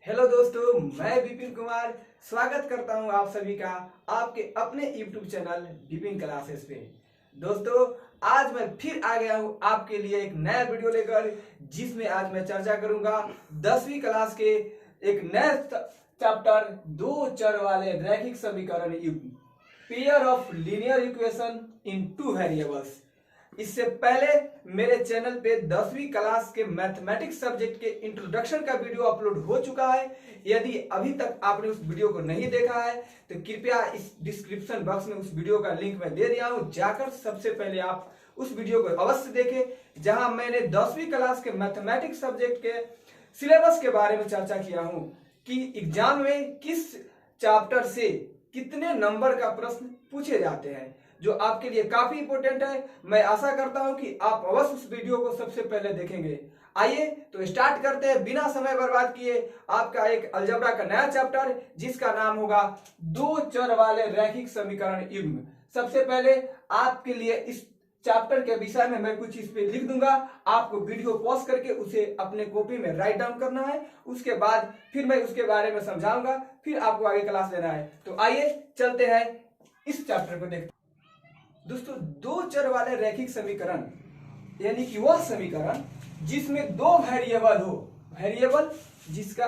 Hello दोस्तों, मैं विपिन कुमार स्वागत करता हूं आप सभी का आपके अपने YouTube चैनल विपिन क्लासेस पे। दोस्तों, आज मैं फिर आ गया हूं आपके लिए एक नया वीडियो लेकर, जिसमें आज मैं चर्चा करूंगा 10वीं क्लास के एक नए चैप्टर दो चर वाले रैखिक समीकरण युग्म, pair of linear equation in two variables. इससे पहले मेरे चैनल पे 10वीं क्लास के मैथमेटिक्स सब्जेक्ट के इंट्रोडक्शन का वीडियो अपलोड हो चुका है। यदि अभी तक आपने उस वीडियो को नहीं देखा है तो कृपया इस डिस्क्रिप्शन बॉक्स में उस वीडियो का लिंक मैं दे दिया हूं, जाकर सबसे पहले आप उस वीडियो को अवश्य देखें, जहां मैंने 10वीं क्लास के मैथमेटिक्स सब्जेक्ट के सिलेबस के बारे में चर्चा किया हूं कि एग्जाम में किस चैप्टर से कितने नंबर का प्रश्न पूछे जाते हैं, जो आपके लिए काफी इंपॉर्टेंट है। मैं आशा करता हूं कि आप अवश्य उस वीडियो को सबसे पहले देखेंगे। आइए तो स्टार्ट करते हैं बिना समय बर्बाद किए आपका एक अलजेब्रा का नया चैप्टर, जिसका नाम होगा दो चर वाले रैखिक समीकरण युग्म। सबसे पहले आपके लिए इस चैप्टर के विषय में मैं कुछ इस पे लिख दूंगा, आपको वीडियो पॉज करके उसे अपने कॉपी में राइट डाउन करना है। उसके बाद फिर मैं उसके बारे में समझाऊंगा, फिर आपको आगे क्लास लेना है। तो आइए चलते हैं इस चैप्टर को देखते। दोस्तों, दो चर वाले रैखिक समीकरण यानी कि वह समीकरण जिसमें दो वेरिएबल हो। वेरिएबल जिसका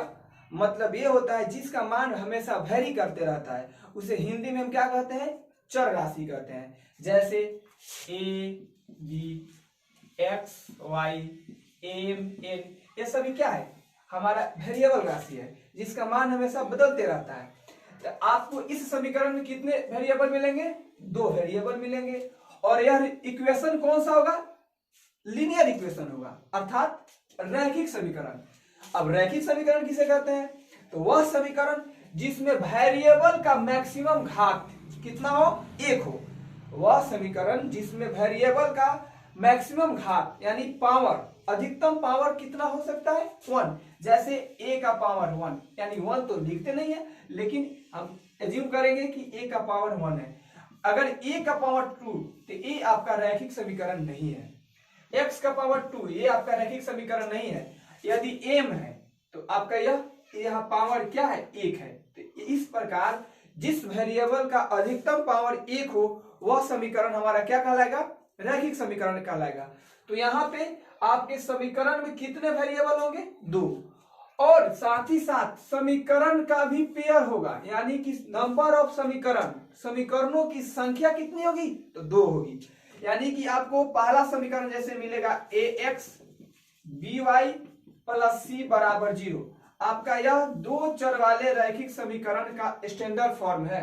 मतलब ये होता है जिसका मान हमेशा वेरी करते रहता है, उसे हिंदी में हम क्या कहते हैं? चर राशि कहते हैं। जैसे A B X Y M N, ये सभी क्या है? हमारा वेरिएबल राशि है जिसका मान हमेशा बदलते रहता है। तो आपको इस समीकरण में कितने वेरिएबल मिलेंगे? दो वेरिएबल मिलेंगे। और यह इक्वेशन कौन सा होगा? लीनियर इक्वेशन होगा, अर्थात रैखिक समीकरण। अब रैखिक समीकरण किसे कहते हैं? तो वह समीकरण जिसमें वेरिएबल का मैक्सिमम घात कितना हो? एक हो। वह समीकरण जिसमें वेरिएबल का मैक्सिमम घात यानी पावर, अधिकतम पावर कितना हो सकता है? 1। जैसे a का पावर 1, यानी 1 तो लिखते नहीं है, लेकिन हम एज्यूम करेंगे कि a का पावर 1 है। अगर a का पावर 2 तो a आपका रैखिक समीकरण नहीं है। x का पावर 2 ये आपका रैखिक समीकरण नहीं है। यदि m है तो आपका यह पावर क्या है? 1 है। तो इस प्रकार जिस वेरिएबल का अधिकतम पावर 1 हो वह समीकरण हमारा क्या कहलाएगा? रैखिक समीकरण कहलाएगा। तो यहाँ पे आपके समीकरण में कितने वेरिएबल होंगे? 2। और साथ ही साथ समीकरण का भी पेयर होगा, यानी कि नंबर ऑफ समीकरणों की संख्या कितनी होगी? तो 2 होगी। यानी कि आपको पहला समीकरण जैसे मिलेगा ax by प्लस c बराबर 0, आपका यह दो चर वाले रैखिक समीकरण का स्टैंडर्ड फॉर्म है,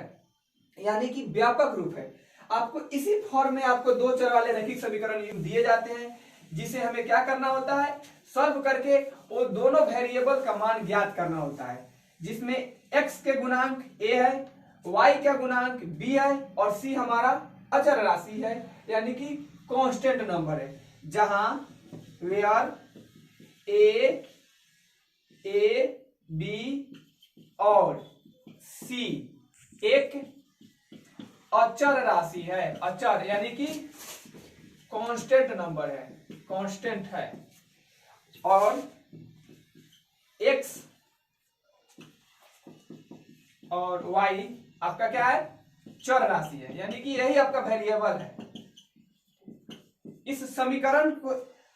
यानी कि व्यापक रूप है। आपको इसी फॉर्म में आपको दो चर वाले रैखिक समीकरण दिए जाते हैं, जिसे हमें क्या करना होता है? सॉल्व करके वो दोनों वेरिएबल का मान ज्ञात करना होता है, जिसमें x के गुणांक a है, y का गुणांक b है और c हमारा अचर राशि है, यानी कि कांस्टेंट नंबर है। जहां वेयर a b और c एक अचर राशि है, अचर यानी कि कांस्टेंट नंबर है, कांस्टेंट है। और x और y आपका क्या है? चर राशि है, यानी कि यही आपका वेरिएबल है। इस समीकरण को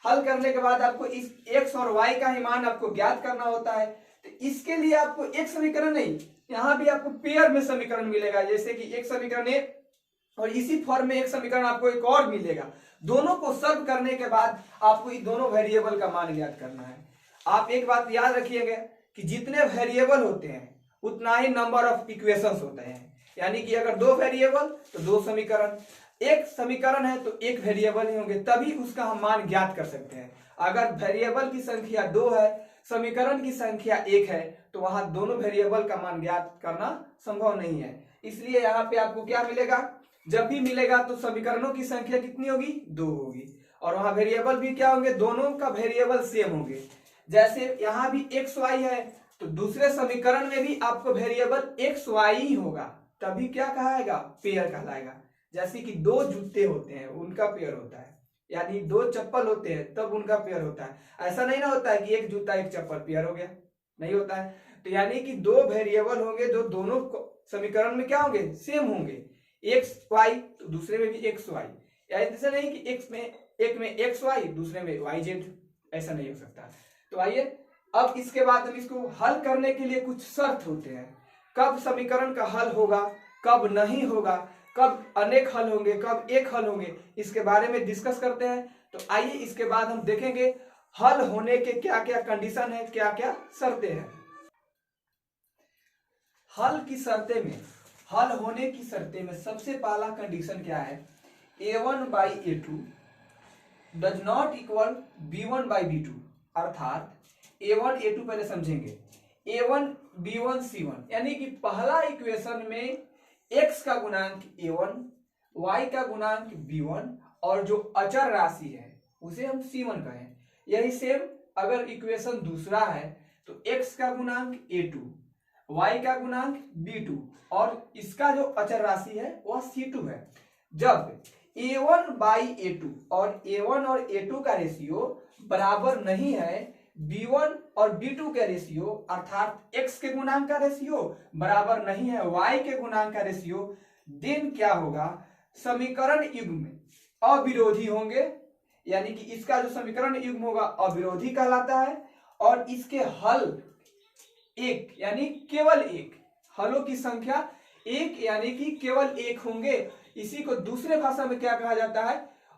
हल करने के बाद आपको इस x और y का ही मान आपको ज्ञात करना होता है। तो इसके लिए आपको एक समीकरण नहीं, यहाँ भी आपको पेयर में समीकरण मिलेगा, जैसे कि एक समीकरण है और इसी फॉर्म में एक समीकरण आपको एक और मिलेगा। दोनों को सॉल्व करने के बाद आपको इन दोनों वेरिएबल का मान ज्ञात करना है। आप एक बात याद रखिएगा कि जितने वेरिएबल होते हैं उतना ही नंबर ऑफ इक्वेशंस होते हैं, यानी कि अगर दो वेरिएबल तो दो समीकरण, एक समीकरण है तो एक वेरिएबल ही होंगे, तभी उसका हम मान ज्ञात कर सकते हैं। अगर वेरिएबल की संख्या 2 है, समीकरण की संख्या 1 है, तो वहां दोनों वेरिएबल का मान ज्ञात करना संभव नहीं है। इसलिए यहाँ पे आपको क्या मिलेगा? जब भी मिलेगा तो समीकरणों की संख्या कितनी होगी? 2 होगी। और वहां वेरिएबल भी क्या होंगे? दोनों का वेरिएबल सेम होंगे। जैसे यहाँ भी एक्स वाई है तो दूसरे समीकरण में भी आपको वेरिएबल एक्स वाई ही होगा, तभी क्या कहलाएगा? पेयर कहलाएगा। जैसे कि दो जूते होते हैं उनका पेयर होता है, यानी दो चप्पल होते हैं तब उनका पेयर होता है। ऐसा नहीं ना होता है कि एक जूता एक चप्पल पेयर हो गया, नहीं होता है। तो यानी कि दो वेरिएबल होंगे जो दोनों समीकरण में क्या होंगे, सेम होंगे, एक्स वाई तो दूसरे में भी एक्स वाई, यानी ऐसा नहीं कि एक में एक्स वाई दूसरे में वाई जेड, ऐसा नहीं हो सकता। तो आइए अब इसके बाद हम इसको हल करने के लिए कुछ शर्त होते हैं, कब समीकरण का हल होगा, कब नहीं होगा, कब अनेक हल होंगे, कब एक हल होंगे, इसके बारे में डिस्कस करते हैं। तो आइए इसके बाद हम देखेंगे हल होने के क्या क्या कंडीशन है, क्या क्या शर्तें हैं। हल की शर्तें में, हल होने की शर्तें में सबसे पहला कंडीशन क्या है, a1 by a2 does not equal b1 by b2, अर्थात a1 a2 पहले समझेंगे, a1 b1 c1, यानी कि पहला इक्वेशन में x का गुणांक a1, y का गुणांक b1 और जो अचर राशि है उसे हम c1 कहें। यही सेम अगर इक्वेशन दूसरा है तो x का गुणांक a2, y का गुणांक b2 और इसका जो अचर राशि है वह c2 है। जब a1 by a2 और a1 और a2 का रेशियो बराबर नहीं है, b1 और b2 का रेशियो अर्थात x के गुणांक का रेशियो बराबर नहीं है y के गुणांक का रेशियो, देन क्या होगा, समीकरण युग्म अविरोधी होंगे, यानी कि इसका जो समीकरण युग्म होगा अविरोधी कहलाता है और इसके हल एक यानी केवल एक, हलों की संख्या एक यानी कि केवल एक होंगे। इसी को दूसरे भाषा में क्या कहा जाता है,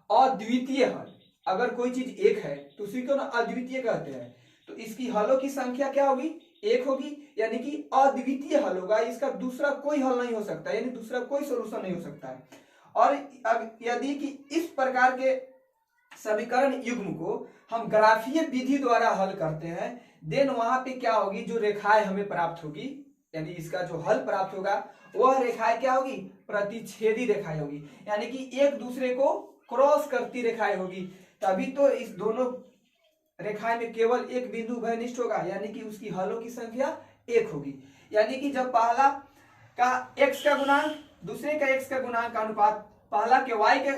अद्वितीय हल। अगर कोई चीज एक है तो उसी को ना अद्वितीय कहते हैं। तो इसकी हलों की संख्या क्या होगी, एक होगी, यानी कि अद्वितीय हल होगा, इसका दूसरा कोई हल नहीं हो सकता, यानी दूसरा कोई सोल्यूशन नहीं हो सकता है। और यदि कि इस प्रकार के समीकरण युग्म को हम ग्राफीय विधि द्वारा हल करते हैं, देन वहां पे क्या होगी, जो रेखाएं हमें प्राप्त होगी, यानी इसका जो हल प्राप्त होगा वह रेखाएं क्या होगी, प्रतिच्छेदी रेखाएं होगी, यानी कि एक दूसरे को क्रॉस करती रेखाएं होगी। तभी तो इस दोनों रेखाएं में केवल एक बिंदु भयनिष्ठ होगा, यानी कि उसकी हलों की संख्या एक होगी। यानी कि जब पहला का x का गुणांक दूसरे का x का गुणांक का अनुपात पहला के y के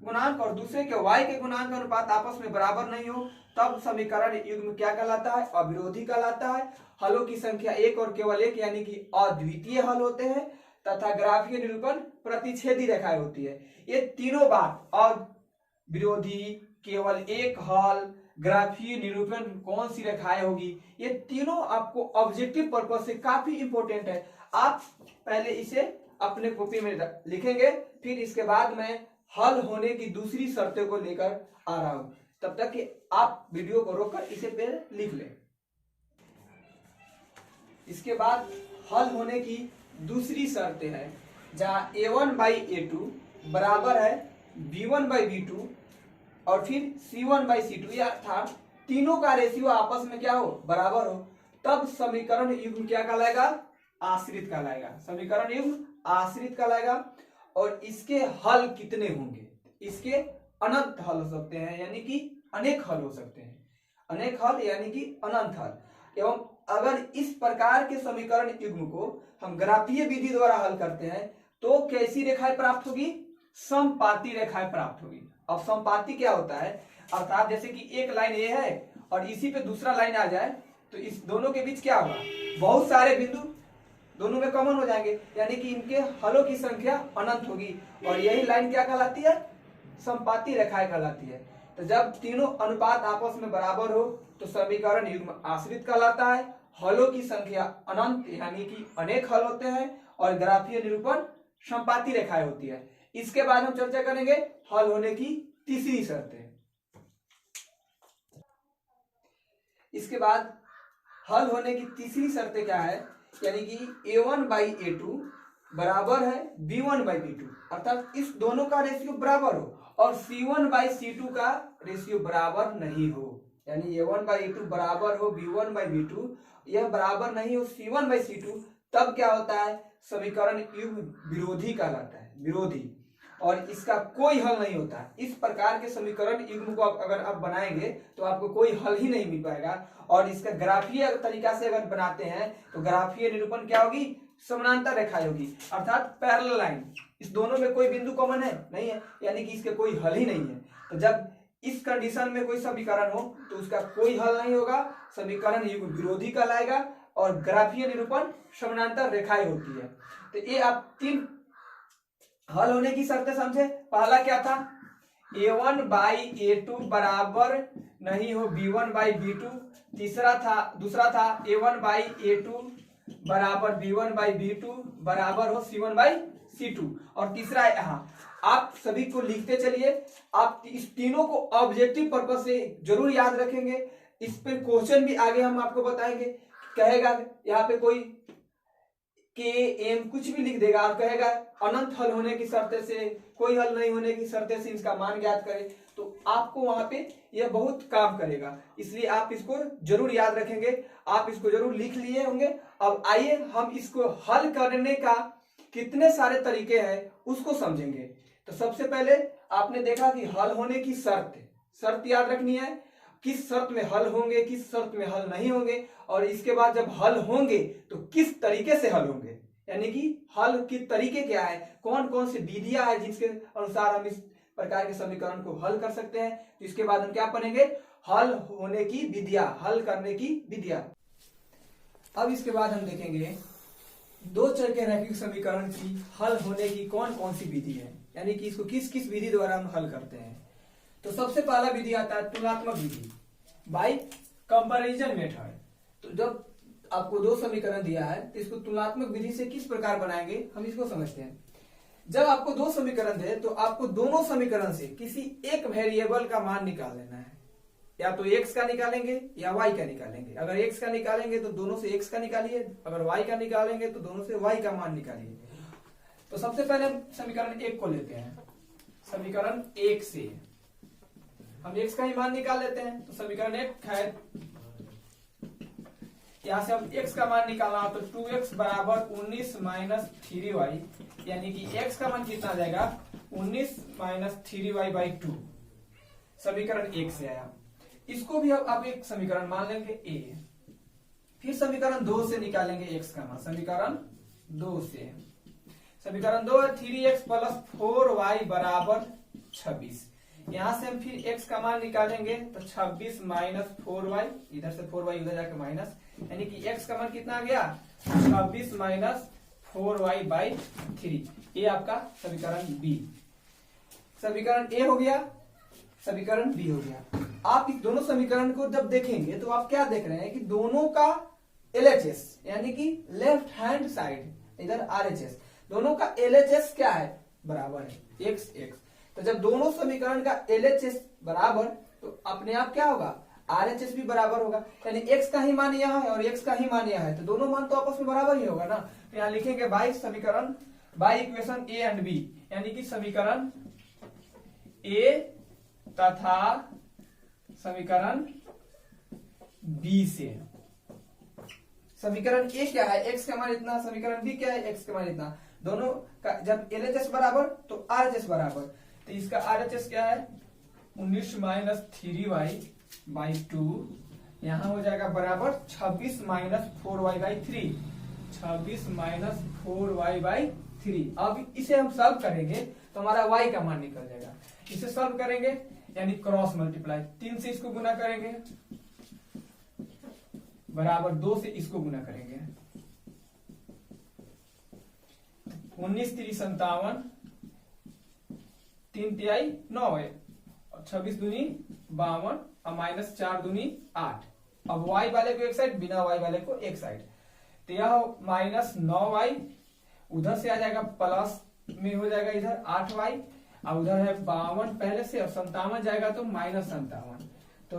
गुणांक और दूसरे के y के गुणांक का अनुपात आपस में बराबर नहीं हो, तब समीकरण युग्म क्या कहलाता है, अविरोधी कहलाता है। हलों की संख्या एक और केवल एक, यानी कि अद्वितीय हल होते हैं तथा ग्राफीय निरूपण प्रतिच्छेदी रेखाएं होती है। ये तीनों बात, अविरोधी, केवल एक हल, ग्राफीय निरूपण कौन सी रेखाएं होगी, ये तीनों आपको ऑब्जेक्टिव पर्पस से काफी इंपॉर्टेंट है। आप पहले इसे अपने कॉपी में लिखेंगे, फिर इसके बाद मैं हल होने की दूसरी शर्तों को लेकर आ रहा हूं, तब तक कि आप वीडियो को रोककर इसे पहले लिख लें। इसके बाद हल होने की दूसरी शर्तें हैं, जहां a1 by a2 बराबर है b1 by b2 और फिर c1 by c2, अर्थात तीनों का रेशियो आपस में क्या हो, बराबर हो, तब समीकरण युग्म क्या कहलाएगा, आश्रित कहलाएगा। समीकरण युग्म आश्रित कहलाएगा। और इसके हल कितने होंगे, इसके अनंत हल हो सकते हैं, यानी कि अनेक हल हो सकते हैं, अनेक हल यानी कि अनंत हल। एवं अगर इस प्रकार के समीकरण युग्म को हम ग्राफीय विधि द्वारा हल करते हैं तो कैसी रेखाएं प्राप्त होगी, समपाती रेखाएं प्राप्त होगी। अब समपाती क्या होता है, अर्थात जैसे कि एक लाइन ये है और इसी पे दूसरा लाइन आ जाए तो इस दोनों के बीच क्या होगा, बहुत सारे बिंदु दोनों में कॉमन हो जाएंगे, यानी कि इनके हलों की संख्या अनंत होगी और यही लाइन क्या कहलाती है, समपाती रेखाएं कहलाती है। तो जब तीनों अनुपात आपस में बराबर हो तो समीकरण युग्म आश्रित कहलाता है, हलों की संख्या अनंत यानी कि अनेक हल होते हैं और ग्राफीय निरूपण समपाती रेखाएं होती है। इसके बाद हम चर्चा करेंगे हल होने की तीसरी शर्तें। इसके बाद हल होने की तीसरी शर्तें क्या है, यानी कि a1 by a2 बराबर है b1 by b2, अर्थात इस दोनों का रेशियो बराबर हो और c1 by c2 का रेशियो बराबर नहीं हो, यानी a1 by a2 बराबर हो b1 by b2, यह बराबर नहीं हो c1 by c2, तब क्या होता है, समीकरण युग्म विरोधी कहलाता है, विरोधी, और इसका कोई हल नहीं होता। इस प्रकार के समीकरण युग्म को अगर आप बनाएंगे तो आपको कोई हल ही नहीं मिल पाएगा। और इसका ग्राफीय तरीका से अगर बनाते हैं तो ग्राफीय निरूपण क्या होगी, समानांतर रेखाएं होगी, अर्थात पैरेलल लाइन। इस दोनों में कोई बिंदु कॉमन है नहीं है, यानी कि इसके कोई हल ही नहीं है। तो जब इस कंडीशन में कोई समीकरण हो तो उसका कोई हल नहीं होगा, समीकरण युग्म विरोधी कहलाएगा और ग्राफीय निरूपण समानांतर रेखाएं होती है। तो ये आप 3 हल होने की शर्तें समझे। पहला क्या था, a1/a2 बराबर नहीं हो b1/b2। दूसरा था a1/a2 बराबर b1/b2 बराबर हो c1/c2। और तीसरा है, यहाँ आप सभी को लिखते चलिए, आप इस तीनों को ऑब्जेक्टिव पर्पस से जरूर याद रखेंगे। इस पे क्वेश्चन भी आगे हम आपको बताएंगे। कहेगा यहाँ पे कोई के एम कुछ भी लिख देगा और कहेगा अनंत हल होने की शर्त से, कोई हल नहीं होने की शर्त से इसका मान ज्ञात करें, तो आपको वहां पे यह बहुत काम करेगा। इसलिए आप इसको जरूर याद रखेंगे, आप इसको जरूर लिख लिए होंगे। अब आइए हम इसको हल करने का कितने सारे तरीके हैं उसको समझेंगे। तो सबसे पहले आपने देखा कि हल होने की शर्त याद रखनी है, किस शर्त में हल होंगे, किस शर्त में हल नहीं होंगे, और इसके बाद जब हल होंगे तो किस तरीके से हल होंगे, यानी कि हल के तरीके क्या है, कौन कौन सी विधियां है जिसके अनुसार हम इस प्रकार के समीकरण को हल कर सकते हैं। तो इसके बाद हम क्या पढ़ेंगे, हल होने की विधियां, हल करने की विधियां। अब इसके बाद हम देखेंगे 2 चर के रैखिक समीकरण की हल होने की कौन कौन सी विधि है, यानी कि इसको किस किस विधि द्वारा हम हल करते हैं। तो सबसे पहला विधि आता है तुलनात्मक विधि, बाय कंपैरिजन मेथड। तो जब आपको 2 समीकरण दिया है तो इसको तुलनात्मक विधि से किस प्रकार बनाएंगे हम इसको समझते हैं। जब आपको 2 समीकरण दे तो आपको दोनों समीकरण से किसी एक वेरिएबल का मान निकाल लेना है, या तो x का निकालेंगे या y का निकालेंगे। अगर x का निकालेंगे तो दोनों से x का निकालिए, अगर y का निकालेंगे तो दोनों से y का मान निकालिए। तो सबसे पहले हम समीकरण 1 को लेते हैं। समीकरण 1 से हम x का ही मान निकाल लेते हैं। तो समीकरण 1 है, यहां से हम x का मान निकालना हो तो 2x बराबर 19 माइनस 3y, यानी कि x का मान कितना आ जाएगा 19 माइनस 3y/2। समीकरण 1 से आया, इसको भी अब आप एक समीकरण मान लेंगे a। फिर समीकरण 2 से निकालेंगे x का मान। समीकरण 2 से, समीकरण 2 है 3x प्लस 4y बराबर 26। यहां से हम फिर x का मान निकालेंगे तो 26 माइनस 4y, इधर से 4y उधर जाकर माइनस, यानी कि x का मान कितना आ गया 26 माइनस 4y/3। ये आपका समीकरण b। समीकरण a हो गया, समीकरण b हो गया। आप इस दोनों समीकरण को जब देखेंगे तो आप क्या देख रहे हैं कि दोनों का LHS यानी कि लेफ्ट हैंड साइड, इधर RHS, दोनों का LHS क्या है, बराबर है x। तो जब दोनों समीकरण का LHS बराबर तो अपने आप क्या होगा, RHS भी बराबर होगा। यानी x का ही मान यह है और x का ही मान यह है, तो दोनों मान तो आपस में बराबर ही होगा ना। तो यहाँ लिखेंगे बाई समीकरण, by equation a and b, यानी कि समीकरण a तथा समीकरण b से। समीकरण a क्या है, x का मान इतना, समीकरण b क्या है, x का मान इतना। दोनों का जब LHS बराबर तो RHS बराबर, तो इसका RHS क्या है 19 माइनस 3y/2, यहां हो जाएगा बराबर 26 माइनस 4y/3, 26 माइनस 4y/3। अब इसे हम सॉल्व करेंगे तो हमारा y का मान निकल जाएगा। इसे सॉल्व करेंगे यानी क्रॉस मल्टीप्लाई, 3 से इसको गुना करेंगे बराबर 2 से इसको गुना करेंगे, 19 3 57, 3 तिहाई 9 है, 26 दूनी 52 और माइनस 4 दूनी 8। अब y वाले को एक साइड, बिना y वाले को एक साइड, तो यह माइनस 9y उधर से आ जाएगा, प्लस में हो जाएगा इधर 8y, और उधर है 52 पहले से, और 57 जाएगा तो माइनस 57। तो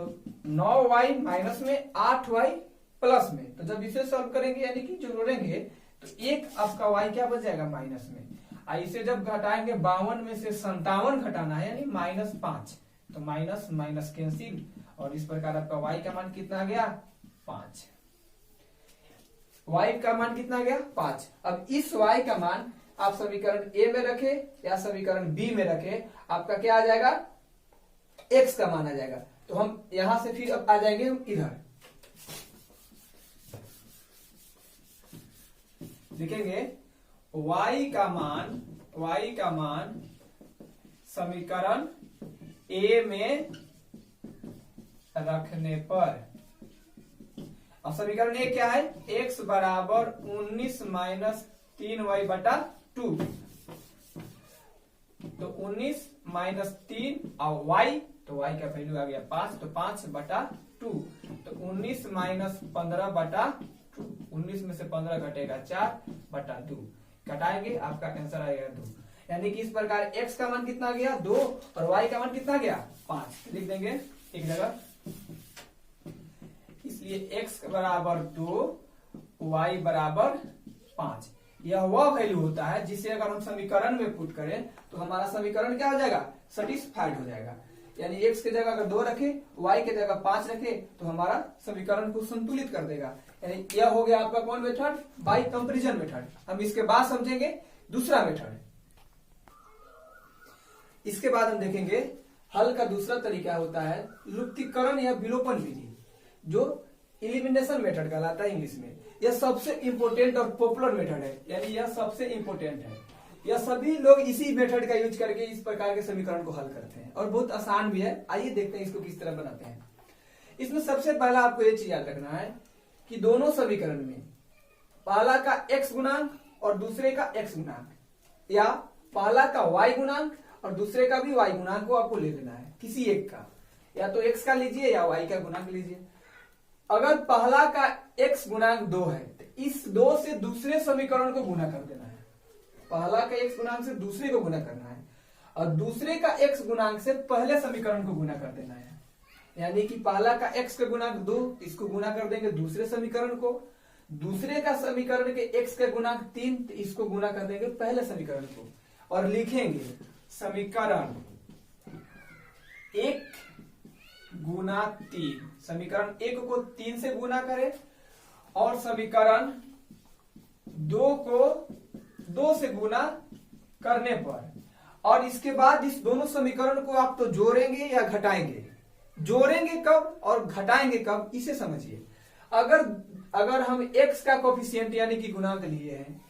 9y माइनस में 8y प्लस में, तो जब इसे सॉल्व करेंगे यानी कि जोड़ेंगे तो एक आपका y क्या बच जाएगा माइनस में। इसे जब घटाएंगे 52 में से 57 घटाना है यानी -5, तो माइनस माइनस कैंसिल, और इस प्रकार आपका y का मान कितना आ गया 5। y का मान कितना आ गया 5। अब इस y का मान आप समीकरण a में रखे या समीकरण b में रखे, आपका क्या आ जाएगा x का मान आ जाएगा। तो हम यहां से फिर अब आ जाएंगे हम इधर, लिखेंगे y का मान समीकरण a में रखने पर, अब समीकरण एक क्या है, x बराबर 19 माइनस 3y बटा 2, तो 19 माइनस 3 और y, तो y का वैल्यू आ गया 5, तो 5 बटा 2, तो 19 माइनस 15 बटा 2, 19 में से 15 घटेगा 4 बटा 2, घटाएंगे आपका आंसर आएगा 2। यानी कि इस प्रकार x का मान कितना गया 2 और y का मान कितना गया 5, लिख देंगे एक जगह। इसलिए x बराबर 2, y बराबर 5, यह वह वैल्यू होता है जिसे अगर हम समीकरण में पुट करें तो हमारा समीकरण क्या हो जाएगा, सेटिस्फाइड हो जाएगा। यानी x की जगह अगर 2 रखे, y की जगह 5 रखे तो हमारा समीकरण को संतुलित कर देगा। यानी यह हो गया आपका कौन मेथड, बाय कंपैरिजन मेथड। हम इसके बाद समझेंगे दूसरा मेथड। इसके बाद हम देखेंगे हल का दूसरा तरीका होता है लुप्तीकरण या विलोपन विधि, जो एलिमिनेशन मेथड कहलाता है इंग्लिश में। यह सबसे इंपोर्टेंट और पॉपुलर मेथड है, यानी यह सबसे इंपोर्टेंट है। यह सभी लोग इसी मेथड का यूज करके इस प्रकार के समीकरण को हल करते हैं और बहुत आसान भी है। आइए देखते हैं इसको किस तरह बनाते हैं। इसमें सबसे पहला आपको ये चीज याद रखना है कि दोनों समीकरण में पहला का x गुणांक और दूसरे का x गुणांक, या पहला का y गुणांक और दूसरे का भी y गुणांक को आपको ले लेना है, किसी एक का, या तो x का लीजिए या y का गुणांक लीजिए। अगर पहला का x गुणांक 2 है तो इस 2 से दूसरे समीकरण को गुना कर देना है। पहला का x गुणांक से दूसरे को गुना करना है और दूसरे का x गुणांक से पहले समीकरण को गुना कर देना है। यानी कि पहला का x का गुणांक 2, इसको गुना कर देंगे दूसरे समीकरण को, दूसरे का समीकरण के x का गुणांक 3, तो इसको गुना कर देंगे पहले समीकरण को, और लिखेंगे समीकरण 1 गुना 3। समीकरण 1 को 3 से गुना करें और समीकरण 2 को 2 से गुना करने पर, और इसके बाद इस दोनों समीकरण को आप तो जोड़ेंगे या घटाएंगे। जोड़ेंगे कब और घटाएंगे कब, इसे समझिए। अगर हम x का कोफिशिएंट यानी कि गुणांक लिए हैं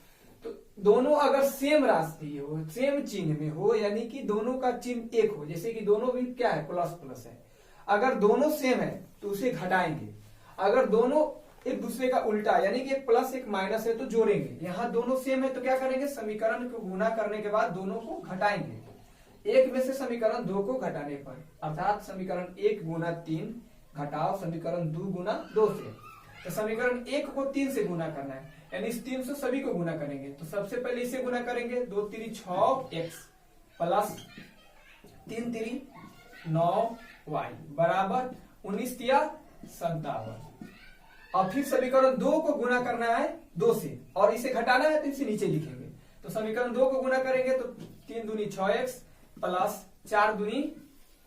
तो दोनों अगर सेम राशि हो, सेम चिन्ह में हो, यानी कि दोनों का चिन्ह एक हो, जैसे कि दोनों भी क्या है, प्लस प्लस है। अगर दोनों सेम है तो उसे घटाएंगे। अगर दोनों एक दूसरे का उल्टा, यानी कि एक प्लस एक माइनस है, तो जोड़ेंगे। यहाँ दोनों सेम है तो क्या करेंगे, समीकरण को गुना करने के बाद दोनों को घटाएंगे। एक में से समीकरण 2 को घटाने पर, अर्थात समीकरण 1 गुना 3 घटाओ समीकरण 2 गुना 2 से, तो समीकरण 1 को 3 से गुना करना है, यानी इस 3 से सभी को गुना करेंगे। तो सबसे पहले इसे गुना करेंगे, 2 3 6x प्लस 3 3 9y बराबर 19 या 57। और फिर समीकरण 2 को गुना करना है 2 से, और इसे घटाना है तो इसे नीचे लिखेंगे। तो समीकरण 2 को गुना करेंगे तो 3 दूनी 6x प्लस 4 दूनी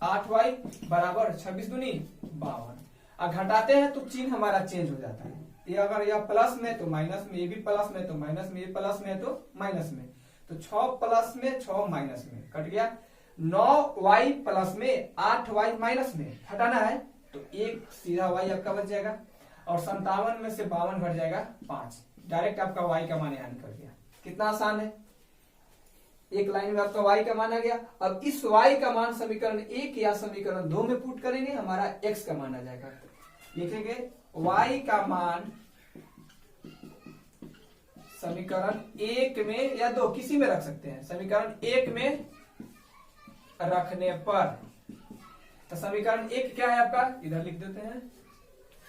8y बराबर 26 दूनी 52। अब घटाते हैं तो चिन्ह हमारा चेंज हो जाता है। ये अगर यह प्लस में तो माइनस में, ये भी प्लस में तो माइनस में, ये प्लस में तो माइनस में, तो 6 प्लस में 6 माइनस में कट गया। 9y प्लस में 8y माइनस में हटाना है तो एक सीधा y आपका बच जाएगा, और 57 में से 52 घट जाएगा 5। डायरेक्ट आपका y का मान यहाँ निकल गया। कितना आसान है, एक लाइन में आपका y का मान आ गया। अब इस y का मान समीकरण 1 या समीकरण 2 में पुट करेंगे, हमारा x का मान आ जाएगा। लिखेंगे y का मान समीकरण 1 में या 2 किसी में रख सकते हैं, समीकरण 1 में रखने पर, तो समीकरण 1 क्या है आपका, इधर लिख देते हैं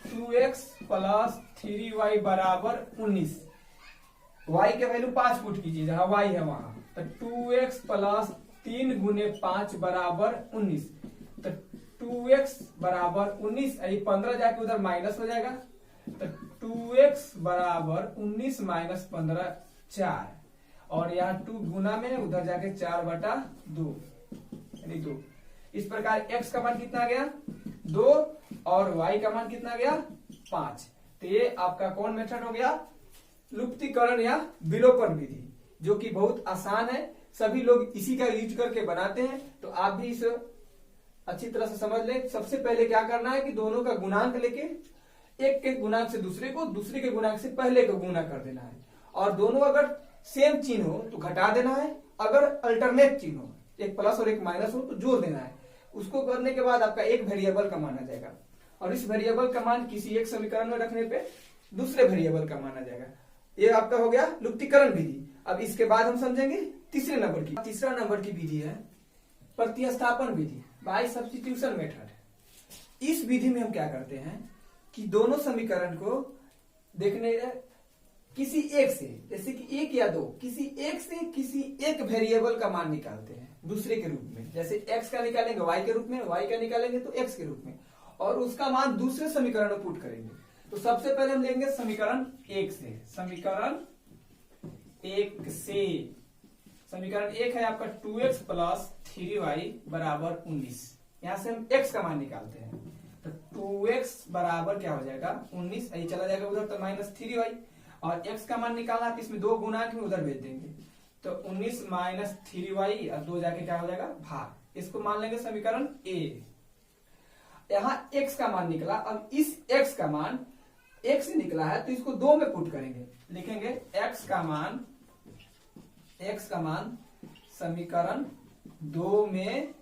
2x प्लस 3y बराबर 19। y के वैल्यू 5 पुट कीजिए जहां y है वहां, तो 2x प्लस 3 गुने 5 बराबर 19। तो 2x बराबर 19, यही 15 जाके उधर माइनस हो जाएगा, तो 2x बराबर 19 माइनस 15 4, और यहाँ 2 गुना में उधर जाके 4 बटा 2 यानी 2। इस प्रकार x का मान कितना आ गया 2 और y का मान कितना आ गया 5। तो ये आपका कौन मेथड हो गया, लुप्तीकरण या विलोपन विधि, जो कि बहुत आसान है। सभी लोग इसी का यूज करके बनाते हैं, तो आप भी इसे अच्छी तरह से समझ लें। सबसे पहले क्या करना है कि दोनों का गुणांक लेके एक के गुणांक से दूसरे को, दूसरे के गुणांक से पहले को गुना कर देना है, और दोनों अगर सेम चिन्ह हो तो घटा देना है, अगर अल्टरनेट चिन्ह हो, एक प्लस और एक माइनस हो तो जोड़ देना है। उसको करने के बाद आपका एक वेरिएबल का मान आ जाएगा। और इस वेरिएबल का मान किसी एक समीकरण में रखने पे दूसरे वेरिएबल का मान आ जाएगा। ये आपका हो गया लुप्तीकरण विधि। अब इसके बाद हम समझेंगे तीसरे नंबर की। तीसरा नंबर की विधि है प्रतिस्थापन विधि, बाय सब्स्टिट्यूशन मेथड। इस विधि में हम क्या करते हैं कि दोनों समीकरण को देखने किसी एक से, जैसे कि एक या दो, किसी एक से किसी एक वेरिएबल का मान निकालते हैं दूसरे के रूप में। जैसे x का निकालेंगे y के रूप में, y का निकालेंगे तो x के रूप में, और उसका मान दूसरे समीकरण में पुट करेंगे। तो सबसे पहले हम लेंगे समीकरण एक से। समीकरण एक से, समीकरण एक है आपका 2x प्लस 3y बराबर 19। यहां से हम x का मान निकालते हैं, तो 2x बराबर क्या हो जाएगा 19, यही चला जाएगा उधर तो माइनस 3y, और x का मान निकालना तो इसमें दो गुणांक में उधर भेज देंगे, तो 19 माइनस 3y और 2 जाके क्या हो जाएगा भाग। इसको मान लेंगे समीकरण a। यहाँ x का मान निकला, अब इस x का मान एक से निकला है तो इसको दो में पुट करेंगे, लिखेंगे x का मान समीकरण 2 में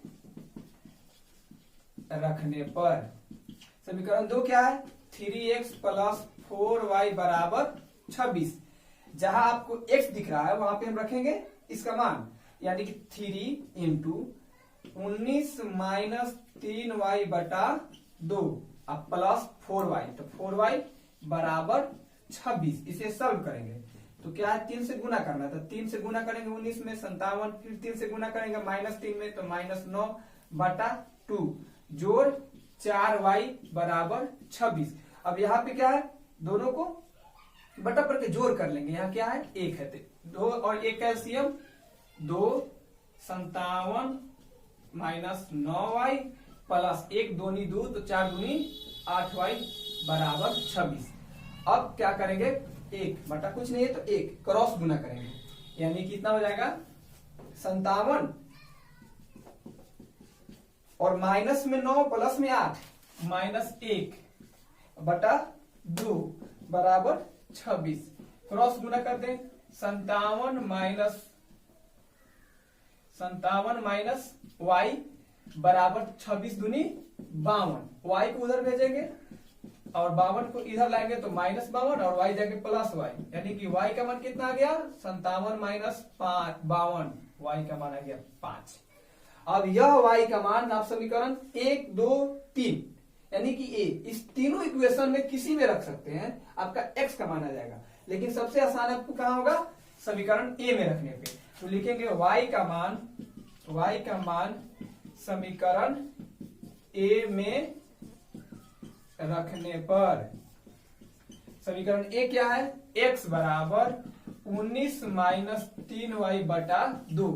रखने पर, समीकरण 2 क्या है 3x प्लस 4y बराबर 26। जहां आपको x दिख रहा है वहां पे हम रखेंगे इसका मान, यानी कि 3 इंटू 19 माइनस 3y बटा 2 अब प्लस 4y, तो 4y बराबर 26। इसे सॉल्व करेंगे तो क्या है 3 से गुना करना था, 3 से गुना करेंगे 19 में 57, फिर 3 से गुना करेंगे माइनस 3 में तो माइनस 9 बटा 2 जोड़ 4y बराबर 26। अब यहाँ पे क्या है दोनों को बटा पर के जोड़ कर लेंगे, यहाँ क्या है 1 है, 2 और 1 का एलसीएम 2, 57 माइनस 9y प्लस 1 दूनी 2 तो 4 दूनी 8y बराबर 26। अब क्या करेंगे 1 बटा कुछ नहीं है तो 1 क्रॉस गुना करेंगे, यानी कितना हो जाएगा 57 और माइनस में 9 प्लस में 8 माइनस 1 बटा 2 बराबर 26। क्रॉस गुना करते हैं 57 माइनस y बराबर 26 दूनी 52, y को उधर भेजेंगे और 52 को इधर लाएंगे तो माइनस 52 और y जाके प्लस y, यानी कि y का मान कितना आ गया 57 माइनस 52, y का मान आ गया 5। अब यह y का मान आप समीकरण 1, 2, 3 यानी कि a, इस तीनों इक्वेशन में किसी में रख सकते हैं, आपका x का मान आ जाएगा। लेकिन सबसे आसान आपको कहां होगा समीकरण a में रखने पे, तो लिखेंगे y का मान समीकरण a में रखने पर, समीकरण a क्या है x बराबर 19 माइनस 3y बटा 2,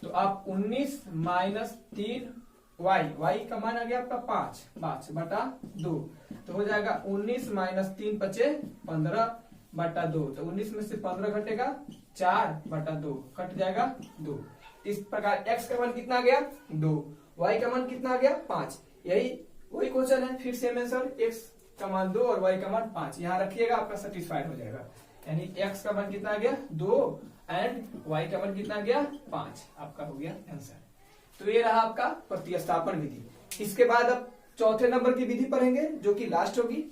तो आप 19 माइनस 3y, y का मान आ गया आपका 5 बटा 2, तो हो जाएगा 19 माइनस 3 बचे 15 बटा 2, तो 19 में से 15 घटेगा 4 बटा 2 कट जाएगा 2। इस प्रकार x का मान कितना आ गया 2, y का मान कितना आ गया 5। यही वही क्वेश्चन है, फिर सेम आंसर, x का मान 2 और y का मान 5 यहाँ रखिएगा, आपका सेटिस्फाइड हो जाएगा। यानी x का मान कितना आ गया 2 एंड y का मान कितना आ गया 5, आपका हो गया आंसर। तो ये रहा आपका प्रतिस्थापन विधि। इसके बाद अब चौथे नंबर की विधि पढ़ेंगे जो कि लास्ट होगी।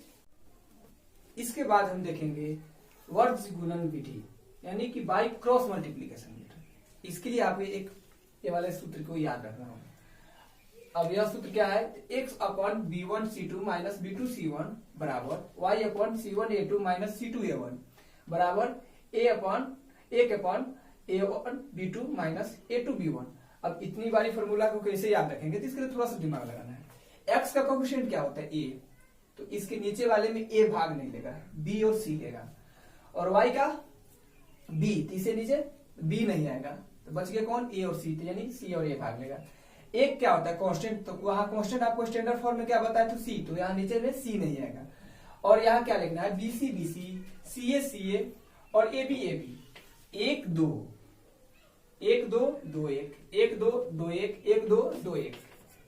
इसके बाद हम देखेंगे वर्ग गुणन विधि, यानी कि बाय क्रॉस मल्टीप्लीकेशन मेथड। इसके लिए आपको एक ये वाले सूत्र को याद रखना होगा। अब यह सूत्र क्या है x upon b1 c2 minus b2 c1 बराबर y upon c1 a2 minus c2 a1 बराबर a upon a1 b2 minus a2 b1। अब इतनी बारी फॉर्मूला को कैसे याद रखेंगे तो इसके लिए थोड़ा सा दिमाग लगाना है। x का कोएफिशिएंट क्या होता है a, तो इसके नीचे वाले में a भाग नहीं लेगा, b और c लेगा, और y का b, तीसरे नीचे b नहीं आएगा तो बच गया कौन a और c, यानी c और a भाग लेगा। एक क्या होता है कांस्टेंट, तो वहां कांस्टेंट आपको स्टैंडर्ड फॉर्म में क्या बताया तो c, तो यहाँ नीचे में c नहीं आएगा। और यहाँ क्या लिखना है bc bc, ca ca और ab ab, 1 2 1 2 2 1 1 2 2 1 1 2 2 1,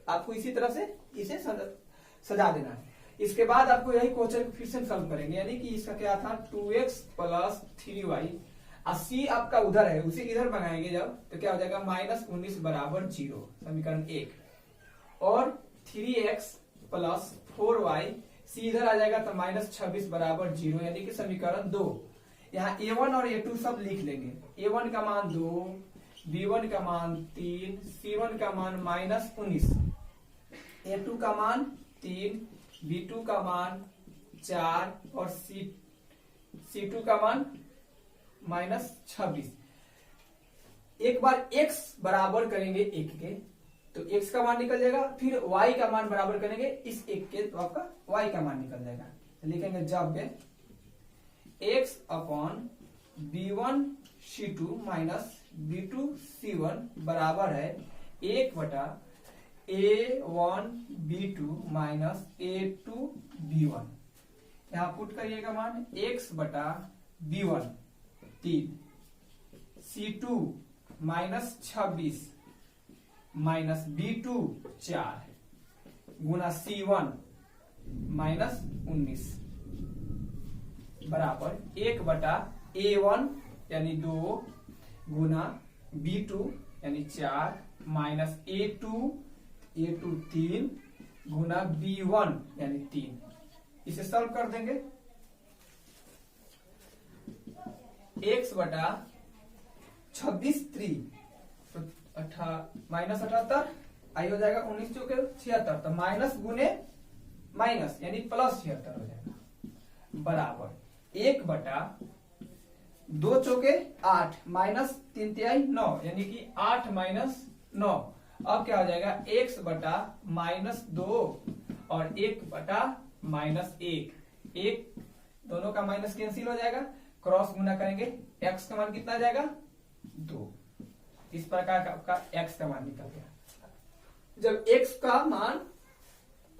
आपको इसी तरह से इसे सजा देना है। इसके बाद आपको यही क्वेश्चन फिर से सॉल्व करेंगे, यानी कि इसका क्या था 2x प्लस 3y, c आपका उधर है उसी इधर बनाएंगे जब तो क्या हो जाएगा माइनस 19 बराबर 0, समीकरण 1, और 3x प्लस 4y, सी इधर आ जाएगा तो -26 बराबर 0, यानी कि समीकरण 2। यहाँ a1 और a2 सब लिख लेंगे। a1 का मान 2, b1 का मान 3, c1 का मान -19, a2 का मान 3, b2 का मान 4 और c2 का मान -26। एक बार x बराबर करेंगे 1 के तो x का मान निकल जाएगा, फिर y का मान बराबर करेंगे इस 1 के तो आपका y का मान निकल जाएगा। लिखेंगे जब x upon b1 c2 minus b2 c1 बराबर है 1 बटा a1 b2 minus a2 b1। यहाँ पुट करिएगा मान x बटा b1 3, c2 -26 माइनस b2 4 गुना c1 -19 बराबर 1 बटा a1 यानी 2 गुना b2 यानी 4 माइनस a2 3 गुना b1 यानी 3। इसे सॉल्व कर देंगे। x बटा 26 3 तो -78 आई हो जाएगा 19 चौके 76, तो माइनस गुने माइनस यानी प्लस 76 हो जाएगा बराबर 1 बटा 2 चौके 8 माइनस 3 तिहाई 9 यानी कि 8 माइनस 9। अब क्या हो जाएगा x बटा -2 और 1 बटा -1, दोनों का माइनस कैंसिल हो जाएगा, क्रॉस गुना करेंगे x का मान कितना आ जाएगा 2। इस प्रकार का आपका x का मान निकल गया। जब x का मान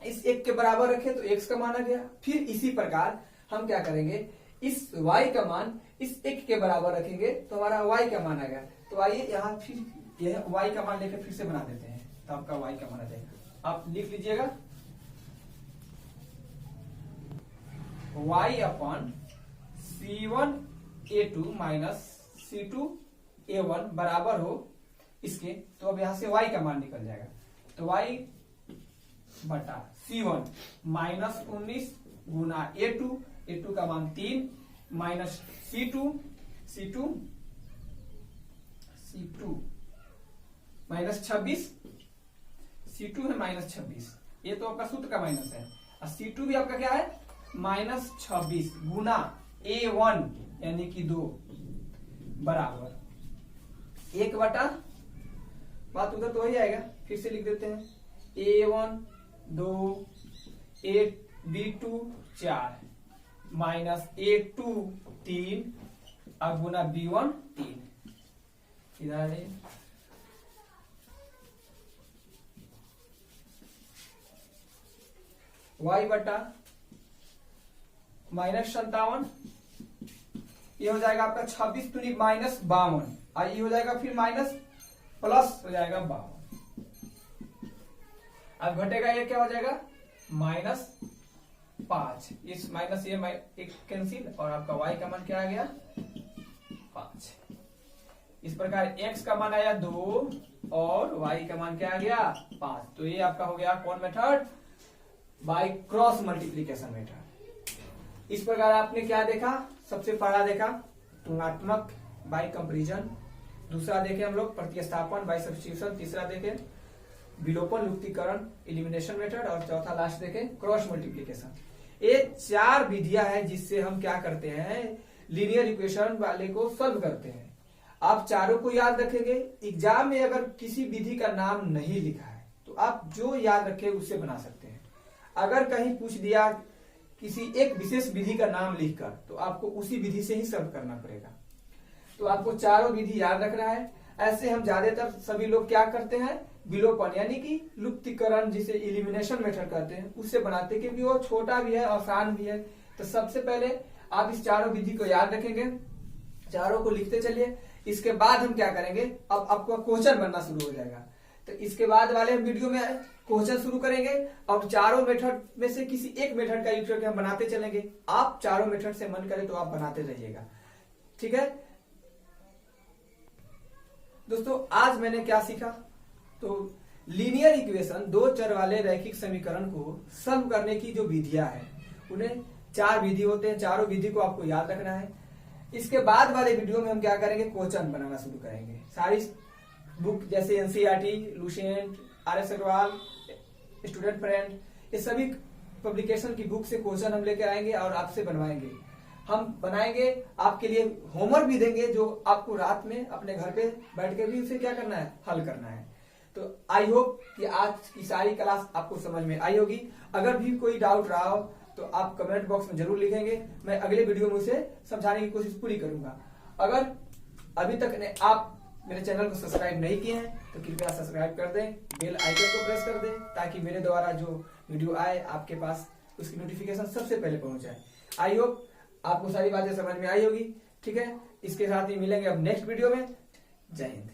इस 1 के बराबर रखे तो x का मान आ गया। फिर इसी प्रकार हम क्या करेंगे, इस y का मान इस 1 के बराबर रखेंगे तो हमारा y का मान आ गया। तो आइए यहाँ फिर यह y का मान लेकर फिर से बना देते हैं, तो आपका y का मान आ जाएगा। आप लिख लीजिएगा y upon c1 a2 minus c2 a1 बराबर हो इसके, तो अब यहां से y का मान निकल जाएगा। तो y बटा c1 -19 गुना a2 का मान 3 माइनस c2 -26, c2 है -26, ये तो आपका सूत्र का माइनस है, और c2 भी आपका क्या है -26 गुना a1 यानी कि 2 बराबर 1 बटा, बात उधर तो वही आएगा, फिर से लिख देते हैं a1 2 b2 4 माइनस a2 3 और गुना b1 3। इधर आ जाइए, y बटा -57, ये हो जाएगा आपका 26 दूनी -52, और ये हो जाएगा फिर माइनस प्लस हो जाएगा 52। अब घटेगा ये क्या हो जाएगा -5, इस माइनस ये एक कैंसिल, और आपका y का मान क्या आ गया 5। इस प्रकार x का मान आया 2 और y का मान क्या आ गया 5। तो ये आपका हो गया कौन method, by cross multiplication method. इस प्रकार आपने क्या देखा, सबसे पहला देखा तुलनात्मक बाय कंपैरिजन, दूसरा देखे हम लोग प्रतिस्थापन बाय सब्स्टिट्यूशन, तीसरा देखे विलोपन लुप्तीकरण एलिमिनेशन मेथड, और चौथा लास्ट देखे क्रॉस मल्टीप्लीकेशन। ये 4 विधियां हैं जिससे हम क्या करते हैं, लीनियर इक्वेशन वाले को सॉल्व करते हैं। आप चारों को याद रखेंगे, एग्जाम में अगर किसी विधि का नाम नहीं लिखा है तो आप जो याद रखे उससे बना सकते हैं। अगर कहीं पूछ दिया किसी एक विशेष विधि का नाम लिखकर, तो आपको उसी विधि से ही सॉल्व करना पड़ेगा। तो आपको चारों विधि याद रखना है। ऐसे हम ज्यादातर सभी लोग क्या करते हैं, विलोपन यानी कि लुप्तीकरण जिसे एलिमिनेशन मेथड कहते हैं उससे बनाते हैं, क्योंकि वो छोटा भी है आसान भी है। तो सबसे पहले आप इस चारों विधि को याद रखेंगे, चारों को लिखते चलिए। इसके बाद हम क्या करेंगे, अब आपको क्वेश्चन बनना शुरू हो जाएगा। तो इसके बाद वाले वीडियो में क्वेश्चन शुरू करेंगे और चारों मेथड में से किसी एक मेथड का यूज करके हम बनाते चलेंगे। आप चारों मेथड से मन करे तो आप बनाते रहिएगा, ठीक है दोस्तों। आज मैंने क्या सीखा, तो लीनियर इक्वेशन, दो चर वाले रैखिक समीकरण को सॉल्व करने की जो विधियां हैं, उन्हें 4 विधि होते हैं। चारों विधि को आपको याद रखना है। इसके बाद वाले वीडियो में हम क्या करेंगे, क्वेश्चन बनाना शुरू करेंगे। सारी बुक जैसे NCERT, Lucent, RS. Agrawal, student friend, ये सभी पब्लिकेशन की बुक से क्वेश्चन हम लेकर आएंगे और आपसे बनवाएंगे। हम बनाएंगे, आपके लिए होमवर्क भी देंगे जो आपको रात में अपने घर पे बैठ के भी उसे क्या करना है, हल करना है। तो आई होप कि आज की सारी क्लास आपको समझ में आई होगी। अगर भी कोई डाउट रहा हो तो आप कमेंट बॉक्स में जरूर लिखेंगे, मैं अगले वीडियो में उसे समझाने की कोशिश पूरी करूंगा। अगर अभी तक आप मेरे चैनल को सब्सक्राइब नहीं किए हैं तो कृपया सब्सक्राइब कर दें, बेल आइकन को प्रेस कर दें, ताकि मेरे द्वारा जो वीडियो आए आपके पास उसकी नोटिफिकेशन सबसे पहले पहुंच जाए। आई होप आपको सारी बातें समझ में आई होगी। ठीक है, इसके साथ ही मिलेंगे अब नेक्स्ट वीडियो में। जय हिंद।